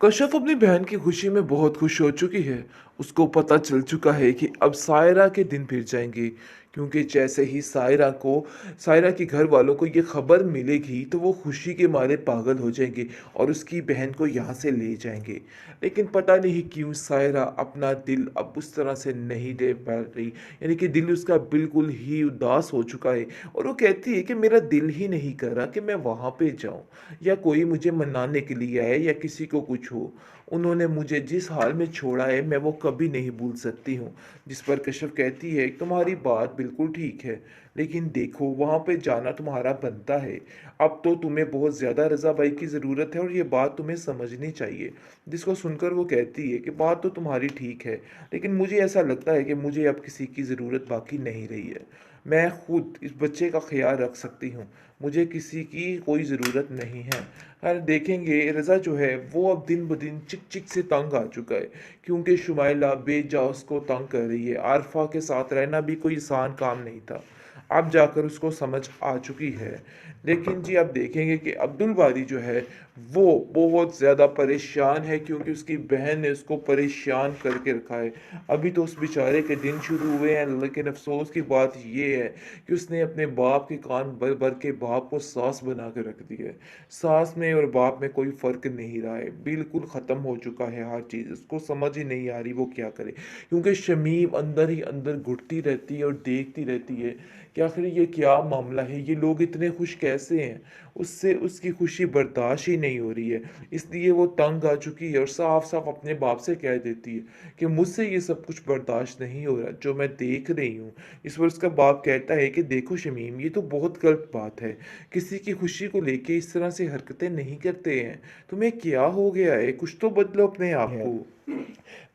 कश्यप अपनी बहन की खुशी में बहुत खुश हो चुकी है। उसको पता चल चुका है कि अब सायरा के दिन फिर जाएंगे, क्योंकि जैसे ही सायरा के घर वालों को ये खबर मिलेगी तो वो खुशी के मारे पागल हो जाएंगे और उसकी बहन को यहाँ से ले जाएंगे। लेकिन पता नहीं क्यों सायरा अपना दिल अब उस तरह से नहीं दे पा रही, यानी कि दिल उसका बिल्कुल ही उदास हो चुका है। और वो कहती है कि मेरा दिल ही नहीं कर रहा कि मैं वहाँ पे जाऊँ या कोई मुझे मनाने के लिए आए या किसी को कुछ हो। उन्होंने मुझे जिस हाल में छोड़ा है मैं वो कभी नहीं भूल सकती हूँ। जिस पर कश्यप कहती है तुम्हारी बात बिल्कुल ठीक है, लेकिन देखो वहाँ पे जाना तुम्हारा बनता है। अब तो तुम्हें बहुत ज़्यादा रज़ा भाई की ज़रूरत है और ये बात तुम्हें समझनी चाहिए। जिसको सुनकर वो कहती है कि बात तो तुम्हारी ठीक है, लेकिन मुझे ऐसा लगता है कि मुझे अब किसी की ज़रूरत बाकी नहीं रही है। मैं खुद इस बच्चे का ख्याल रख सकती हूँ, मुझे किसी की कोई ज़रूरत नहीं है। और देखेंगे रज़ा जो है वो अब दिन ब दिन चिक चिक से तंग आ चुका है, क्योंकि शुमाइला बेजा उसको तंग कर रही है। आरफा के साथ रहना भी कोई आसान काम नहीं था, अब जाकर उसको समझ आ चुकी है। लेकिन जी आप देखेंगे कि अब्दुल बारी जो है वो बहुत ज़्यादा परेशान है, क्योंकि उसकी बहन ने उसको परेशान करके रखा है। अभी तो उस बेचारे के दिन शुरू हुए हैं, लेकिन अफसोस की बात ये है कि उसने अपने बाप के कान भर भर के बाप को सास बना के रख दिया है। सास में और बाप में कोई फ़र्क नहीं रहा है, बिल्कुल ख़त्म हो चुका है हर चीज़। उसको समझ ही नहीं आ रही वो क्या करे, क्योंकि शमीम अंदर ही अंदर घुटती रहती है और देखती रहती है कि आखिर ये क्या मामला है, ये लोग इतने खुश कैसे हैं। उससे उसकी खुशी बर्दाश्त ही नहीं हो रही है, इसलिए वो तंग आ चुकी है और साफ साफ अपने बाप से कह देती है कि मुझसे ये सब कुछ बर्दाश्त नहीं हो रहा जो मैं देख रही हूँ। इस पर उसका बाप कहता है कि देखो शमीम, ये तो बहुत गलत बात है, किसी की खुशी को लेके इस तरह से हरकतें नहीं करते हैं। तुम्हें क्या हो गया है, कुछ तो बदलो अपने आप है। को।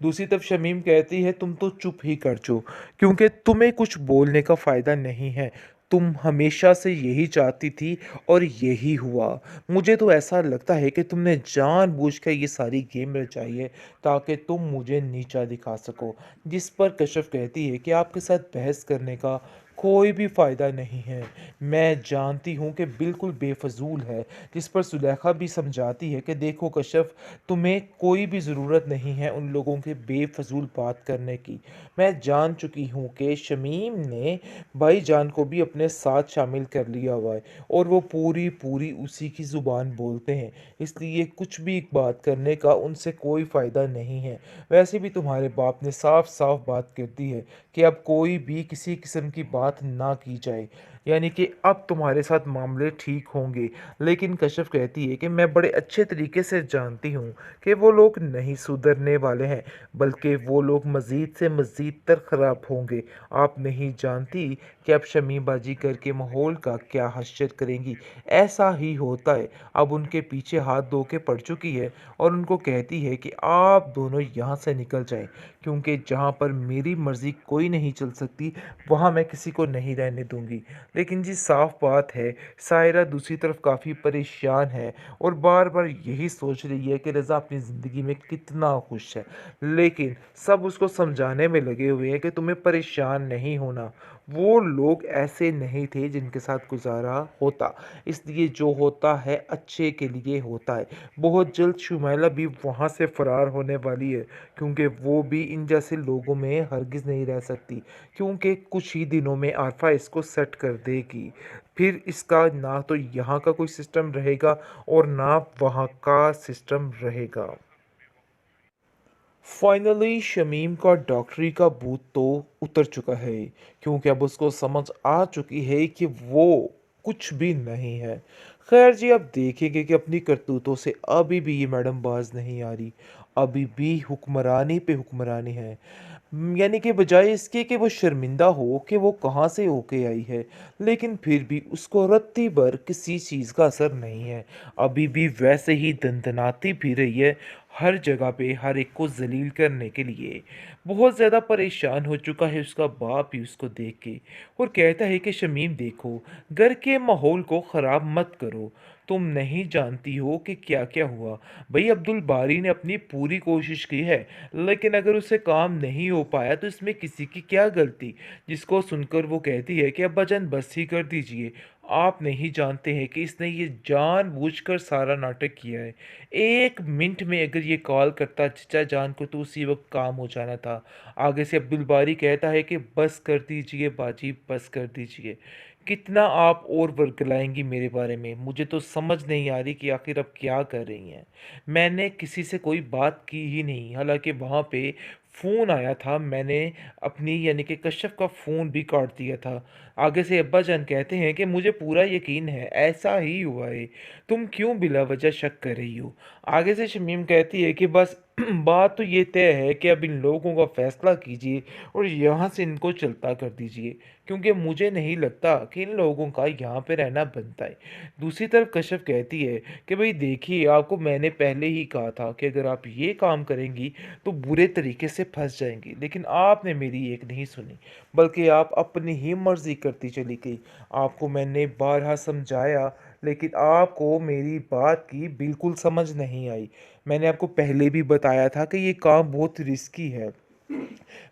दूसरी तरफ शमीम कहती है तुम तो चुप ही कर जो, क्योंकि तुम्हें कुछ बोलने का फ़ायदा नहीं है। तुम हमेशा से यही चाहती थी और यही हुआ। मुझे तो ऐसा लगता है कि तुमने जानबूझकर ये सारी गेम रचाई है ताकि तुम मुझे नीचा दिखा सको। जिस पर कश्यप कहती है कि आपके साथ बहस करने का कोई भी फ़ायदा नहीं है, मैं जानती हूँ कि बिल्कुल बेफजूल है। जिस पर सुलेखा भी समझाती है कि देखो कश्यप, तुम्हें कोई भी ज़रूरत नहीं है उन लोगों के बेफजूल बात करने की। मैं जान चुकी हूँ कि शमीम ने भाईजान को भी अपने साथ शामिल कर लिया हुआ है और वो पूरी पूरी उसी की ज़ुबान बोलते हैं, इसलिए कुछ भी बात करने का उनसे कोई फ़ायदा नहीं है। वैसे भी तुम्हारे बाप ने साफ साफ बात कर दी है कि अब कोई भी किसी किस्म की बात ना की जाए, यानी कि अब तुम्हारे साथ मामले ठीक होंगे। लेकिन कश्यप कहती है कि मैं बड़े अच्छे तरीके से जानती हूँ कि वो लोग नहीं सुधरने वाले हैं, बल्कि वो लोग मज़ीद से मज़ीद तर ख़राब होंगे। आप नहीं जानती कि अब शमीम बाजी करके माहौल का क्या हश्र करेंगी। ऐसा ही होता है, अब उनके पीछे हाथ धो के पड़ चुकी है और उनको कहती है कि आप दोनों यहाँ से निकल जाएं, क्योंकि जहाँ पर मेरी मर्ज़ी कोई नहीं चल सकती वहाँ मैं किसी को नहीं रहने दूंगी। लेकिन जी साफ बात है, सायरा दूसरी तरफ काफ़ी परेशान है और बार बार यही सोच रही है कि रज़ा अपनी ज़िंदगी में कितना खुश है। लेकिन सब उसको समझाने में लगे हुए हैं कि तुम्हें परेशान नहीं होना, वो लोग ऐसे नहीं थे जिनके साथ गुजारा होता, इसलिए जो होता है अच्छे के लिए होता है। बहुत जल्द शुमैला भी वहाँ से फ़रार होने वाली है, क्योंकि वो भी इन जैसे लोगों में हरगिज़ नहीं रह सकती, क्योंकि कुछ ही दिनों में आरफा इसको सेट कर देगी। फिर इसका ना तो यहाँ का कोई सिस्टम रहेगा और ना वहाँ का सिस्टम रहेगा। फाइनली शमीम का डॉक्टरी का भूत तो उतर चुका है, क्योंकि अब उसको समझ आ चुकी है कि वो कुछ भी नहीं है। खैर जी, अब देखेंगे कि अपनी करतूतों से अभी भी ये मैडम बाज नहीं आ रही, अभी भी हुक्मरानी पे हुक्मरानी है। यानी कि बजाय इसके कि वो शर्मिंदा हो कि वो कहाँ से होके आई है, लेकिन फिर भी उसको रत्ती भर किसी चीज़ का असर नहीं है। अभी भी वैसे ही दंदनाती फिर रही है हर जगह पे, हर एक को जलील करने के लिए। बहुत ज़्यादा परेशान हो चुका है उसका बाप ही उसको देख के, और कहता है कि शमीम देखो, घर के माहौल को ख़राब मत करो, तुम नहीं जानती हो कि क्या क्या हुआ। भाई अब्दुल बारी ने अपनी पूरी कोशिश की है, लेकिन अगर उससे काम नहीं हो पाया तो इसमें किसी की क्या गलती। जिसको सुनकर वो कहती है कि अब्बा जान बस ही कर दीजिए, आप नहीं जानते हैं कि इसने ये जानबूझकर सारा नाटक किया है। 1 मिनट में अगर ये कॉल करता चचा जान को तो उसी वक़्त काम हो जाना था। आगे से अब्दुल बारी कहता है कि बस कर दीजिए बाजी, बस कर दीजिए। कितना आप और वर्गलाएँगी मेरे बारे में? मुझे तो समझ नहीं आ रही कि आखिर आप क्या कर रही हैं। मैंने किसी से कोई बात की ही नहीं, हालाँकि वहाँ पे फ़ोन आया था, मैंने अपनी यानी कि कश्यप का फ़ोन भी काट दिया था। आगे से अब्बाजान कहते हैं कि मुझे पूरा यकीन है, ऐसा ही हुआ है। तुम क्यों बिला वजह शक कर रही हो? आगे से शमीम कहती है कि बस बात तो ये तय है कि अब इन लोगों का फ़ैसला कीजिए और यहाँ से इनको चलता कर दीजिए, क्योंकि मुझे नहीं लगता कि इन लोगों का यहाँ पे रहना बनता है। दूसरी तरफ कश्यप कहती है कि भई देखिए, आपको मैंने पहले ही कहा था कि अगर आप ये काम करेंगी तो बुरे तरीके से फँस जाएँगी, लेकिन आपने मेरी एक नहीं सुनी, बल्कि आप अपनी ही मर्ज़ी करती चली गई। आपको मैंने बारहा समझाया, लेकिन आपको मेरी बात की बिल्कुल समझ नहीं आई। मैंने आपको पहले भी बताया था कि ये काम बहुत रिस्की है।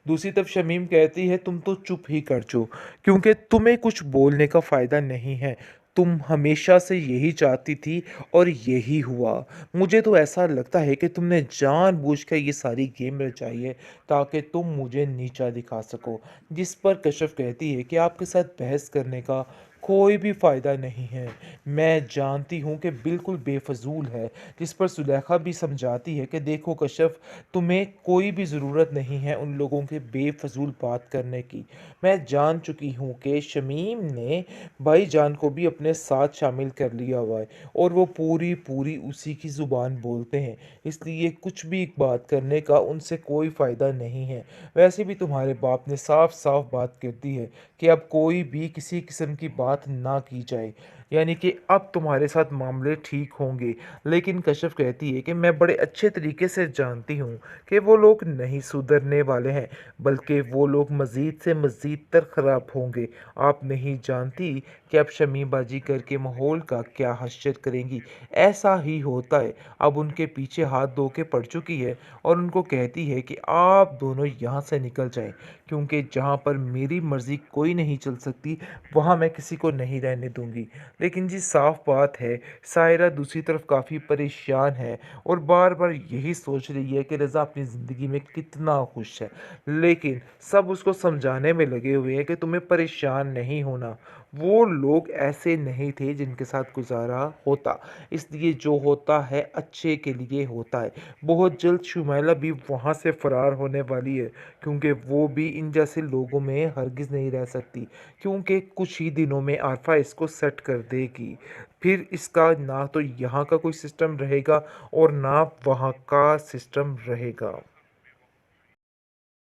दूसरी तरफ शमीम कहती है तुम तो चुप ही कर जाओ, क्योंकि तुम्हें कुछ बोलने का फ़ायदा नहीं है। तुम हमेशा से यही चाहती थी और यही हुआ। मुझे तो ऐसा लगता है कि तुमने जानबूझकर ये सारी गेम रचाई है ताकि तुम मुझे नीचा दिखा सको। जिस पर कश्यप कहती है कि आपके साथ बहस करने का कोई भी फ़ायदा नहीं है। मैं जानती हूँ कि बिल्कुल बेफजूल है। जिस पर सुलेखा भी समझाती है कि देखो कश्यप, तुम्हें कोई भी ज़रूरत नहीं है उन लोगों के बेफजूल बात करने की। मैं जान चुकी हूँ कि शमीम ने भाईजान को भी अपने साथ शामिल कर लिया हुआ है और वो पूरी पूरी उसी की ज़ुबान बोलते हैं, इसलिए कुछ भी बात करने का उनसे कोई फ़ायदा नहीं है। वैसे भी तुम्हारे बाप ने साफ साफ बात कर दी है कि अब कोई भी किसी किस्म की बात ना की जाए, यानी कि अब तुम्हारे साथ मामले ठीक होंगे। लेकिन कश्यप कहती है कि मैं बड़े अच्छे तरीके से जानती हूँ कि वो लोग नहीं सुधरने वाले हैं, बल्कि वो लोग मज़ीद से मज़ीद तर ख़राब होंगे। आप नहीं जानती कि अब शमी बाजी करके माहौल का क्या हश्र करेंगी। ऐसा ही होता है। अब उनके पीछे हाथ धो के पड़ चुकी है और उनको कहती है कि आप दोनों यहाँ से निकल जाएं, क्योंकि जहाँ पर मेरी मर्ज़ी कोई नहीं चल सकती वहाँ मैं किसी को नहीं रहने दूंगी। लेकिन जी साफ बात है, सायरा दूसरी तरफ काफ़ी परेशान है और बार बार यही सोच रही है कि रज़ा अपनी ज़िंदगी में कितना खुश है, लेकिन सब उसको समझाने में लगे हुए हैं कि तुम्हें परेशान नहीं होना। वो लोग ऐसे नहीं थे जिनके साथ गुजारा होता, इसलिए जो होता है अच्छे के लिए होता है। बहुत जल्द शुमैला भी वहाँ से फ़रार होने वाली है, क्योंकि वो भी इन जैसे लोगों में हरगिज़ नहीं रह सकती, क्योंकि कुछ ही दिनों में आरफा इसको सेट कर देगी। फिर इसका ना तो यहाँ का कोई सिस्टम रहेगा और ना वहाँ का सिस्टम रहेगा।